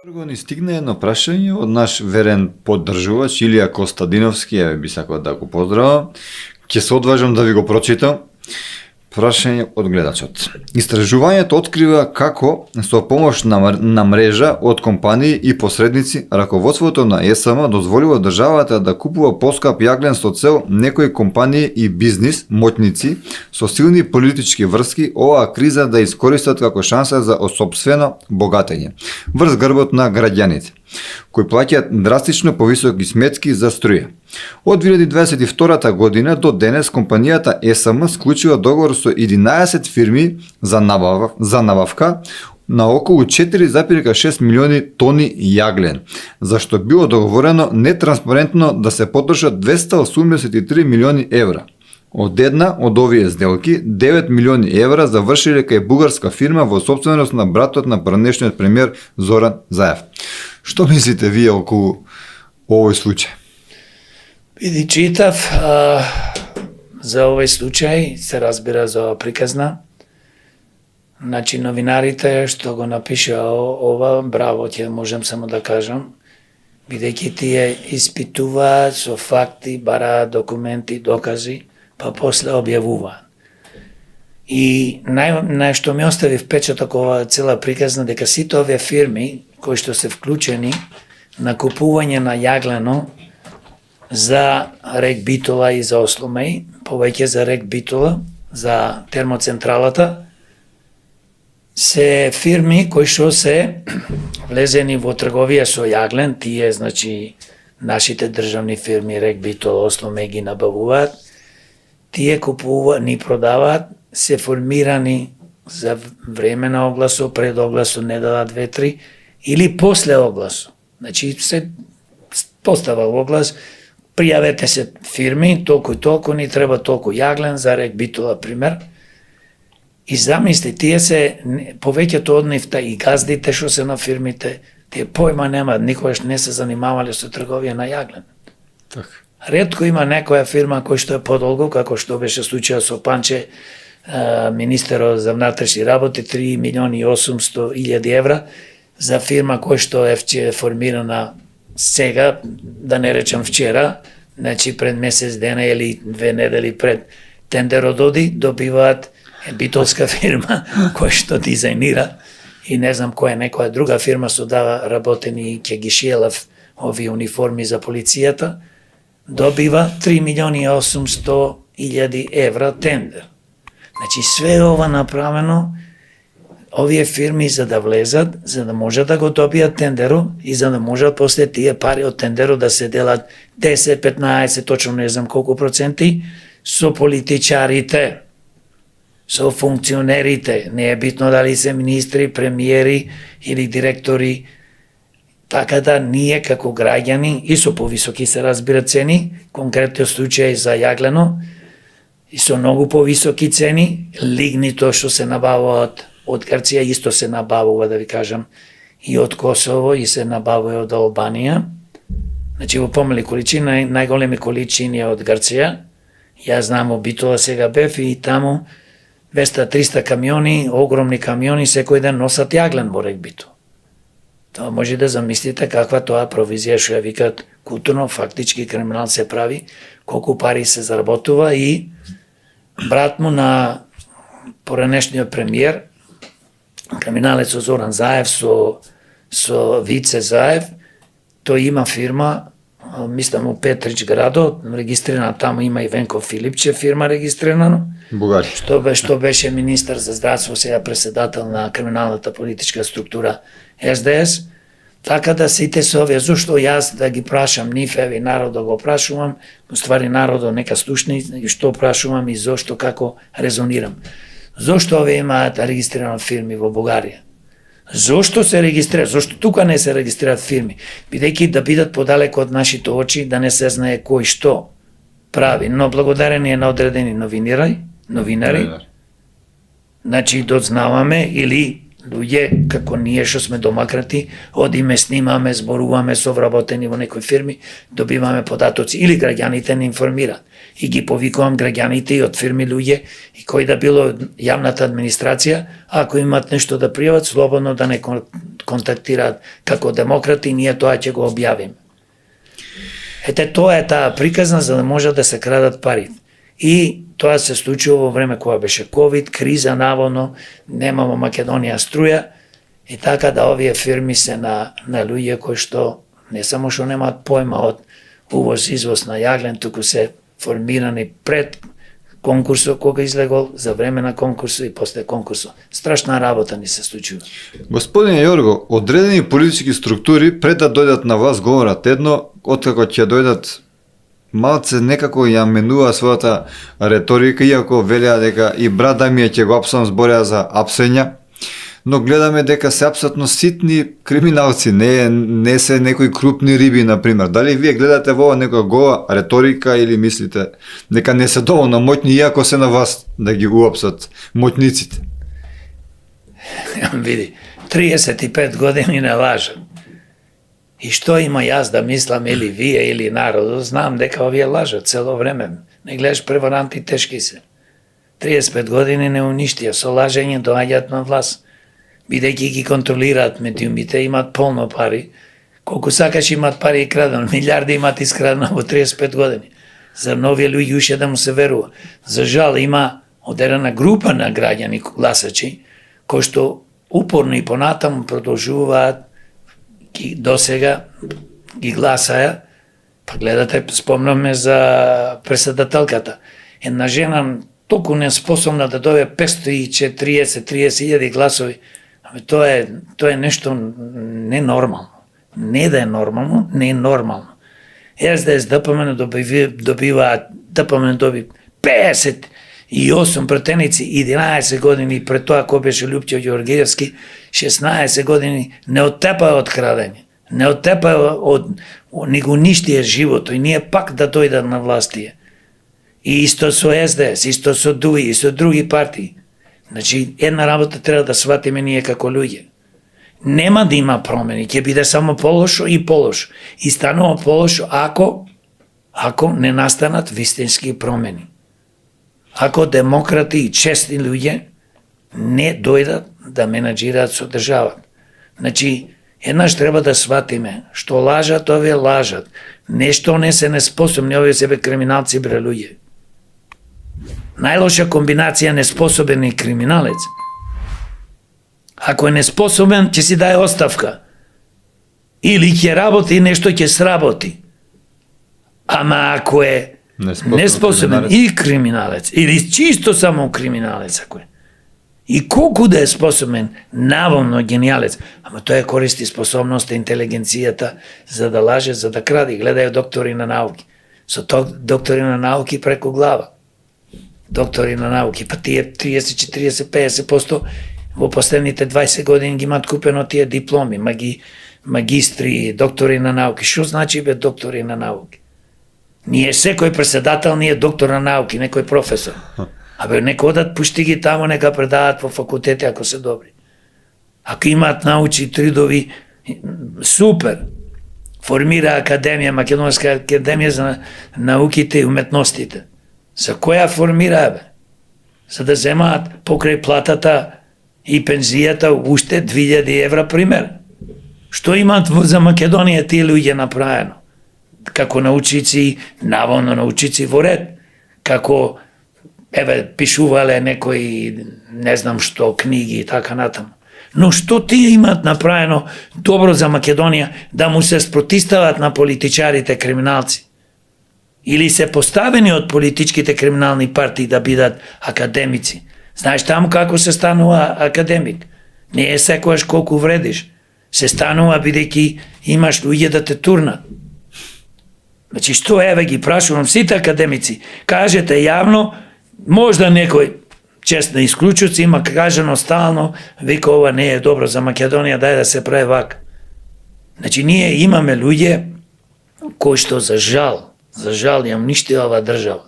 Ни стигна едно прашање од наш верен поддржувач Илија Костадиновски, би сакал да го поздравам. Ќе се одважам да ви го прочитам. Прашање од гледачот. Истражувањето открива како со помош на мрежа од компании и посредници, раководството на ЕСМ дозволува државата да купува поскап јаглен со цел некои компании и бизнис моќници со силни политички врски оваа криза да искористат како шанса за осопствено богатење врз грбот на граѓаните, кои плаќаат драстично повисоки сметки за струја. Од 2022 година до денес компанијата ЕСМ склучила договор со 11 фирми за набавка на околу 4,6 милиони тони јаглен, зашто било договорено нетранспарентно да се потрошат 283 милиони евра. Од една од овие сделки, 9 милиони евра завршиле кај бугарска фирма во сопственост на братот на пранешниот премиер Зоран Заев. Што мислите вие околу овој случај? Види, читав за овој случај, се разбира за ова приказна. Значи, новинарите што го напиша ова, браво, ќе можем само да кажам, бидејќи тие испитуваат со факти, бараат документи, докази, па после објавуваат. И што ми остави впечаток ова цела приказна, дека сите овие фирми кои што се вклучени на купување на јаглено за Рек Битола и за Осломеј, повеќе за Рек Битола, за термоцентралата, се фирми кои што се влезени во трговија со јаглен, тие, значи, нашите државни фирми Рек Битола, Осломеј ги набавуваат, тие купуваат, ни продаваат, се формирани за време на огласо, пред огласо, недела, 2-3, или после огласо. Значи, се постава оглас, пријавете се фирми, толку и толку, ни треба толку јаглен за Рек Битола, пример. И замисли, тие се, повеќето од нив, и газдите што се на фирмите, тие појма немаат, никогаш не се занимавале со трговија на јаглен. Так. Ретко има некоја фирма кој што е подолго, како што беше случајот со Панче, министерот за внатрешни работи, 3 милиони и 800 илјади евра, за фирма кој што е формирана сега, да не речам вчера, значи пред месец дена или 2 недели пред тендерот оди, добиваат битолска фирма која што дизајнира и не знам која некоја друга фирма што дава работени и ќе ги шиелав овие униформи за полицијата, добива 3 милиони и 800 илјади евра тендер. Значи све ова направено, овие фирми за да влезат, за да можат да го добијат тендерот и за да можат после тие пари од тендерот да се делат 10, 15, точно не знам колку проценти, со политичарите, со функционерите, не е битно дали се министри, премиери или директори, така да ние како граѓани и со повисоки се разбира цени, конкретно случај за јаглено, и со многу повисоки цени, лигнито што се набавуваат од Грција, исто се набавува, да ви кажам, и од Косово, и се набавува од Албанија. Значи, во помали количина, најголеми количини од Грција. Јас знам, во Битола сега бев и таму 200-300 камиони, огромни камиони, секој ден носат јаглен во Рек Битола. Тоа може да замислите каква тоа провизија што ја викаат културно, фактички криминал се прави, колку пари се заработува и брат му на поранешниот премиер, криминалецот Зоран Заев со Вице Заев, тој има фирма, мислам у Петрич градот, регистрирана таму, има и Венко Филипче фирма регистрирана, Бугарија. Што беше министар за здравство, сега председател на криминалната политичка структура СДС, така да сите се овие, зашто јас да ги прашам нив, еви народ да го прашувам, ствари народот нека слушни што прашувам и зошто, како резонирам. Зошто овие имаат регистрирани фирми во Бугарија? Зошто се регистрираат? Зошто тука не се регистрираат фирми? Бидејќи да бидат подалеку од нашите очи, да не се знае кој што прави, но благодарение на одредени новинари, значи дознаваме или луѓе како ние што сме домакрати, одиме, снимаме, зборуваме со вработени во некои фирми, добиваме податоци или граѓаните не информираат. И ги повикувам граѓаните и од фирми луѓе и кој да било јавната администрација, ако имат нешто да пријават, слободно да не контактираат како демократи, ние тоа ќе го објавиме. Ете, тоа е таа приказна за да може да се крадат пари. И тоа се случува во време кога беше ковид, криза наводно, нема во Македонија струја, и така да овие фирми се на луѓе кои што не само што немаат појма од увоз-извоз на јаглен, туку се формирани пред конкурсот кога излегол, за време на конкурсот и после конкурсот. Страшна работа ни се случува. Господине Јорго, одредени политички структури пред да дојдат на власт говорат едно, откако ќе дојдат малце некако ја менува својата реторика, иако велеа дека и брат Дамија ќе го апсам, збореа за апсења, но гледаме дека се апсатно ситни криминалци, не се некои крупни риби, например. Дали вие гледате во некоја гова реторика или мислите дека не се доволно моќни, иако се на вас да ги уапсат моќниците? Види, 35 години не лажам. И што има јас да мислам, или вие, или народот, знам дека овие лажат цело време. Не гледаш, преваранти тешки се. 35 години не уништија, со лажење доаѓаат на власт. Бидејќи ги контролираат медиумите, имат полно пари. Колку сакаш имат пари и крадено, милиарди имат искрадено во 35 години. За нови луѓе уште да му се верува. За жал има одредена група на граѓани, гласачи, кои што упорно и понатаму продолжуваат до сега ги гласаја, па гледате, спомнаме за преседателката. Една жена толку неспособна да добие 540-30.000 гласови, тоа е нешто ненормално. Не да е нормално, не е нормално. СДС, ДПМН добиваат, ДПМН доби 58 претеници, 11 години пред тоа кој беше Лјупчо Ѓоргиевски, 16 години не оттепаа од крадење, не оттепаа ни го уништија живото и ние пак да дојдат на властија. И исто со СДС, исто со ДУИ, и со други партии. Значи, една работа треба да сватиме ние како луѓе. Нема да има промени, ќе биде само полошо и полошо. И станува полошо ако не настанат вистински промени. Ако демократи и честни луѓе не дојдат да менаџираат со државата. Значи, еднаш треба да сватиме што лажат, овие лажат. Нешто не се неспособни, овие себе криминалци бре луѓе. Најлоша комбинација неспособен и криминалец. Ако е неспособен, ќе си даде оставка. Или ќе работи, нешто ќе сработи. Ама ако е неспособен и криминалец, или чисто само криминалец ако е, и колку да е способен, наволно гениалец, ама тој користи способноста, интелигенцијата за да лаже, за да кради. Гледај доктори на науки. Со доктори на науки преку глава. Доктори на науки, па тие 30, 40, 50% во последните 20 години ги имат купено тие дипломи, магистри, доктори на науки. Што значи бе доктори на науки? Ние секој преседател не е доктор на науки, некој професор. Абе, нека одат, пушти ги таму, нека предават во факултети ако се добри. Ако имаат научи трудови, супер. Формира академија, Македонска академија за науките и уметностите. За која формира, бе? За да земаат покрај платата и пензијата уште 2000 евра пример. Што имаат за Македонија тие луѓе направено? Како научици, наволно научици во ред, како пишувале некои, не знам што, книги и така натаму. Но што тие имаат направено добро за Македонија да му се спротистават на политичарите криминалци? Или се поставени од политичките криминални партии да бидат академици? Знаеш таму како се станува академик? Не е секојаш колку вредиш. Се станува бидејќи имаш луѓе да те турнат. Значи, што ги прашувам сите академици, кажете јавно, можда некој честна исклучуци има кажано стално, вика ова не е добро за Македонија, дај да се прави вака. Значи, ние имаме луѓе кои што за жал ја уништила оваа држава.